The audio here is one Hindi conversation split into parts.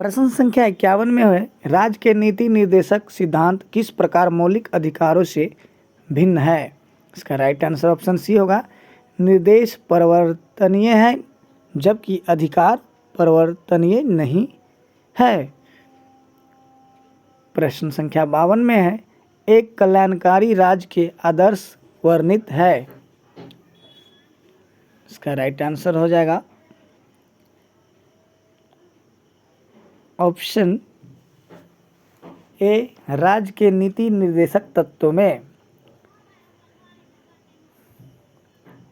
प्रश्न संख्या 51 में है, राज्य के नीति निर्देशक सिद्धांत किस प्रकार मौलिक अधिकारों से भिन्न है। इसका राइट आंसर ऑप्शन सी होगा, निर्देश परिवर्तनीय है जबकि अधिकार परिवर्तनीय नहीं है। प्रश्न संख्या 52 में है, एक कल्याणकारी राज्य के आदर्श वर्णित है। इसका राइट आंसर हो जाएगा ऑप्शन ए, राज्य के नीति निर्देशक तत्वों में।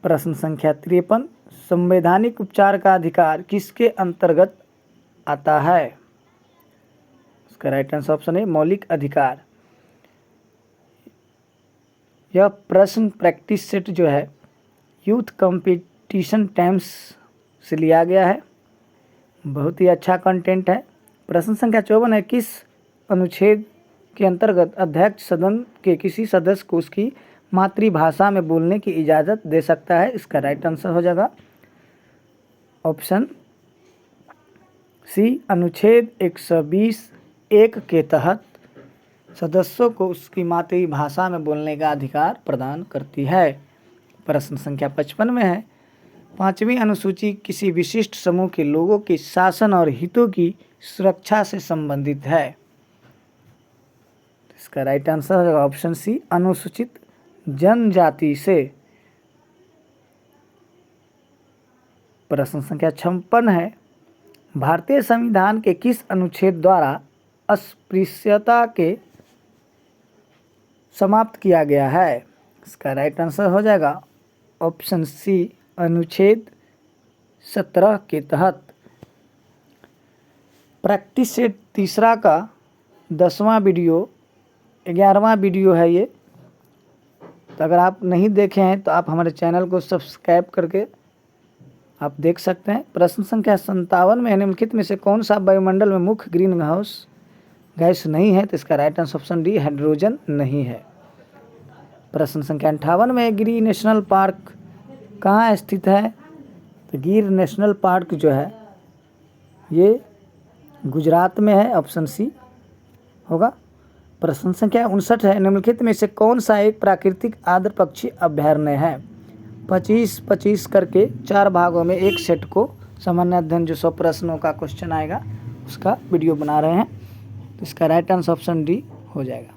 प्रश्न संख्या 53, संवैधानिक उपचार का अधिकार किसके अंतर्गत आता है। इसका राइट आंसर ऑप्शन है मौलिक अधिकार। यह प्रश्न प्रैक्टिस सेट जो है यूथ कंपटीशन टाइम्स से लिया गया है, बहुत ही अच्छा कंटेंट है। प्रश्न संख्या 54 है, किस अनुच्छेद के अंतर्गत अध्यक्ष सदन के किसी सदस्य को उसकी मातृभाषा में बोलने की इजाज़त दे सकता है। इसका राइट आंसर हो जाएगा ऑप्शन सी, अनुच्छेद 120(1) के तहत सदस्यों को उसकी मातृभाषा में बोलने का अधिकार प्रदान करती है। प्रश्न संख्या 55 में है, 5वीं अनुसूची किसी विशिष्ट समूह के लोगों के शासन और हितों की सुरक्षा से संबंधित है। इसका राइट आंसर हो जाएगा ऑप्शन सी, अनुसूचित जनजाति से। प्रश्न संख्या 56 है, भारतीय संविधान के किस अनुच्छेद द्वारा अस्पृश्यता के समाप्त किया गया है। इसका राइट आंसर हो जाएगा ऑप्शन सी, अनुच्छेद 17 के तहत। प्रैक्टिस सेट तीसरा का 10वां वीडियो 11वां वीडियो है ये, तो अगर आप नहीं देखे हैं तो आप हमारे चैनल को सब्सक्राइब करके आप देख सकते हैं। प्रश्न संख्या 57 में निम्नलिखित में से कौन सा वायुमंडल में मुख्य ग्रीन हाउस गैस नहीं है। तो इसका right answer option D, hydrogen नहीं है। प्रश्न संख्या 58 में गिर नेशनल पार्क कहाँ स्थित है। तो गिर नेशनल पार्क जो है ये गुजरात में है, ऑप्शन सी होगा। प्रश्न संख्या 59 है, निम्नलिखित में से कौन सा एक प्राकृतिक आर्द्र पक्षी अभयारण्य है। 25-25 करके 4 भागों में एक सेट को सामान्य अध्ययन जो 100 प्रश्नों का क्वेश्चन आएगा उसका वीडियो बना रहे हैं, तो इसका राइट आंसर ऑप्शन डी हो जाएगा।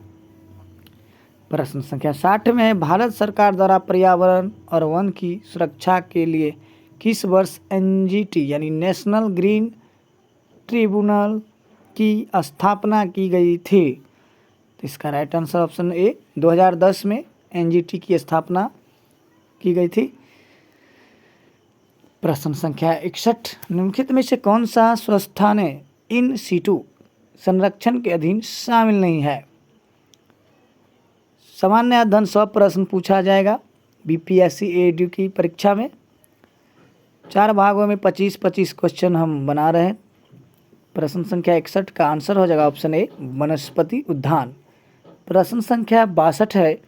प्रश्न संख्या 60 में है, भारत सरकार द्वारा पर्यावरण और वन की सुरक्षा के लिए किस वर्ष एनजीटी यानी नेशनल ग्रीन ट्रिब्यूनल की स्थापना की गई थी। तो इसका राइट आंसर ऑप्शन ए, 2010 में एनजीटी की स्थापना की गई थी। प्रश्न संख्या 61, निम्नलिखित में से कौन सा स्वस्थाने इन सीटू संरक्षण के अधीन शामिल नहीं है। सामान्य अध्ययन 100 प्रश्न पूछा जाएगा बीपीएससी एडू की परीक्षा में। 4 भागों में 25-25 क्वेश्चन हम बना रहे हैं। प्रश्न संख्या 61 का आंसर हो जाएगा ऑप्शन ए, वनस्पति उद्यान। प्रश्न संख्या 62 है,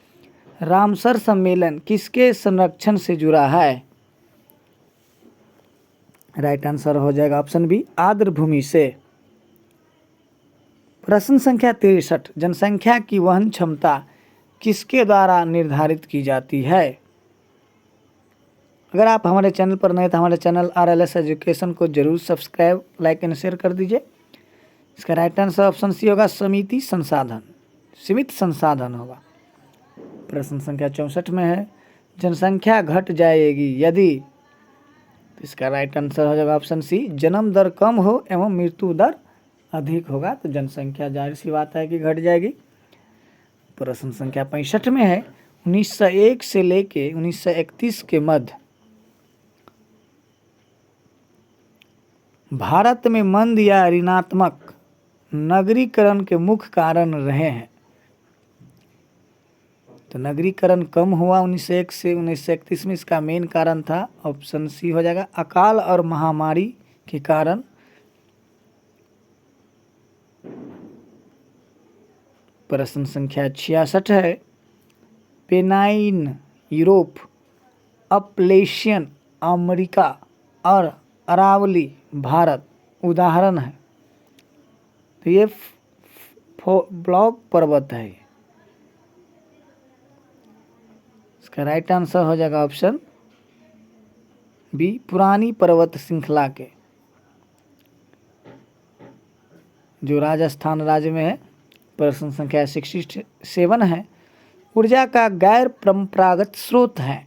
रामसर सम्मेलन किसके संरक्षण से जुड़ा है। राइट आंसर हो जाएगा ऑप्शन बी, आर्द्र भूमि से। प्रश्न संख्या 63, जनसंख्या की वहन क्षमता किसके द्वारा निर्धारित की जाती है। अगर आप हमारे चैनल पर नए तो हमारे चैनल RLS एजुकेशन को जरूर सब्सक्राइब, लाइक एंड शेयर कर दीजिए। इसका राइट आंसर ऑप्शन सी होगा, सीमित संसाधन होगा। प्रश्न संख्या 64 में है, जनसंख्या घट जाएगी यदि। तो इसका राइट आंसर हो जाएगा ऑप्शन सी, जन्म दर कम हो एवं मृत्यु दर अधिक होगा, तो जनसंख्या जाहिर सी बात है कि घट जाएगी। प्रश्न संख्या 65 में है, 1901 से लेके 1931 के मध्य भारत में मंद या ऋणात्मक नगरीकरण के मुख्य कारण रहे हैं। तो नगरीकरण कम हुआ 1901 से 1931 में, इसका मेन कारण था ऑप्शन सी हो जाएगा, अकाल और महामारी के कारण। प्रश्न संख्या 66 है, पेनाइन यूरोप, अपलेशियन अमेरिका और अरावली भारत उदाहरण है। तो ये ब्लॉक पर्वत है। इसका राइट आंसर हो जाएगा ऑप्शन बी, पुरानी पर्वत श्रृंखला के, जो राजस्थान राज्य में है। प्रश्न संख्या 67 है, ऊर्जा का गैर परंपरागत स्रोत है।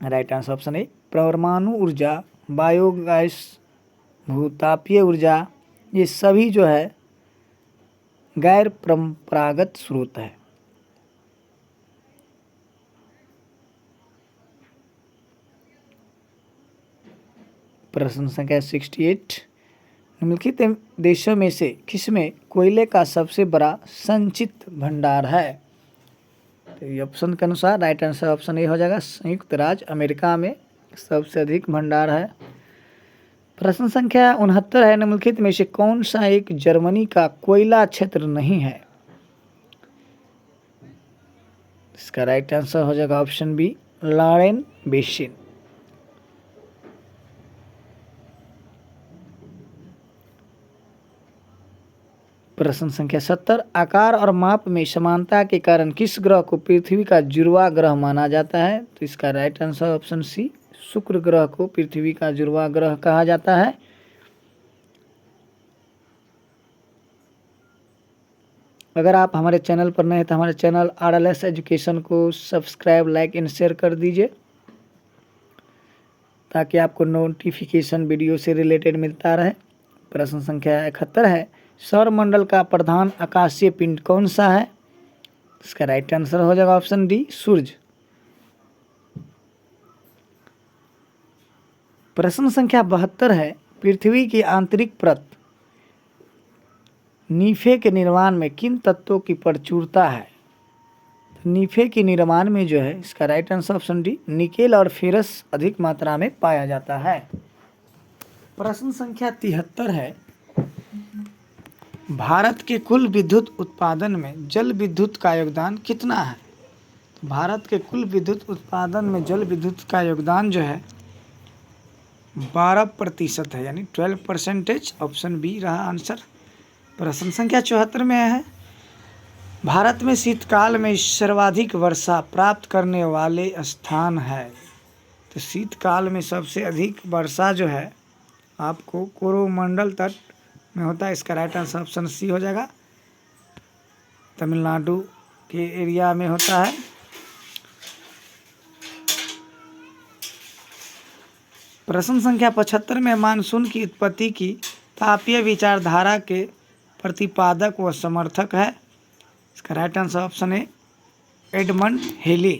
राइट आंसर ऑप्शन ए, परमाणु ऊर्जा, बायोगैस, भूतापीय ऊर्जा, ये सभी जो है गैर परंपरागत स्रोत है। प्रश्न संख्या 68, निम्नलिखित देशों में से किसमें कोयले का सबसे बड़ा संचित भंडार है? तो ये ऑप्शन के अनुसार राइट आंसर ऑप्शन ए हो जाएगा, संयुक्त राज्य अमेरिका में सबसे अधिक भंडार है। प्रश्न संख्या 69 है, निम्नलिखित में से कौन सा एक जर्मनी का कोयला क्षेत्र नहीं है? इसका राइट आंसर हो जाएगा ऑप्शन बी, लॉरेन बेसिन। प्रश्न संख्या 70, आकार और माप में समानता के कारण किस ग्रह को पृथ्वी का जुड़वा ग्रह माना जाता है? तो इसका राइट आंसर ऑप्शन सी, शुक्र ग्रह को पृथ्वी का जुड़वा ग्रह कहा जाता है। अगर आप हमारे चैनल पर नए हैं तो हमारे चैनल RLS एजुकेशन को सब्सक्राइब, लाइक एंड शेयर कर दीजिए, ताकि आपको नोटिफिकेशन वीडियो से रिलेटेड मिलता रहे। प्रश्न संख्या 71 है, सौरमंडल का प्रधान आकाशीय पिंड कौन सा है? इसका राइट आंसर हो जाएगा ऑप्शन डी, सूर्य। प्रश्न संख्या 72 है, पृथ्वी की आंतरिक परत नीफे के निर्माण में किन तत्वों की प्रचुरता है? नीफे के निर्माण में जो है, इसका right answer option D, nickel और फेरस अधिक मात्रा में पाया जाता है। प्रश्न संख्या 73 है, भारत के कुल विद्युत उत्पादन में जल विद्युत का योगदान कितना है? भारत के कुल विद्युत उत्पादन में जल विद्युत का योगदान जो है 12% है, यानी 12%। ऑप्शन बी रहा आंसर। प्रश्न संख्या 74 में है, भारत में शीतकाल में सर्वाधिक वर्षा प्राप्त करने वाले स्थान है। तो शीतकाल में सबसे अधिक वर्षा जो है आपको कोरोमंडल तट में होता है। इसका राइट आंसर ऑप्शन सी हो जाएगा, तमिलनाडु के एरिया में होता है। प्रश्न संख्या 75 में मानसून की उत्पत्ति की तापीय विचारधारा के प्रतिपादक व समर्थक है। इसका राइट आंसर ऑप्शन है एडमंड हेली।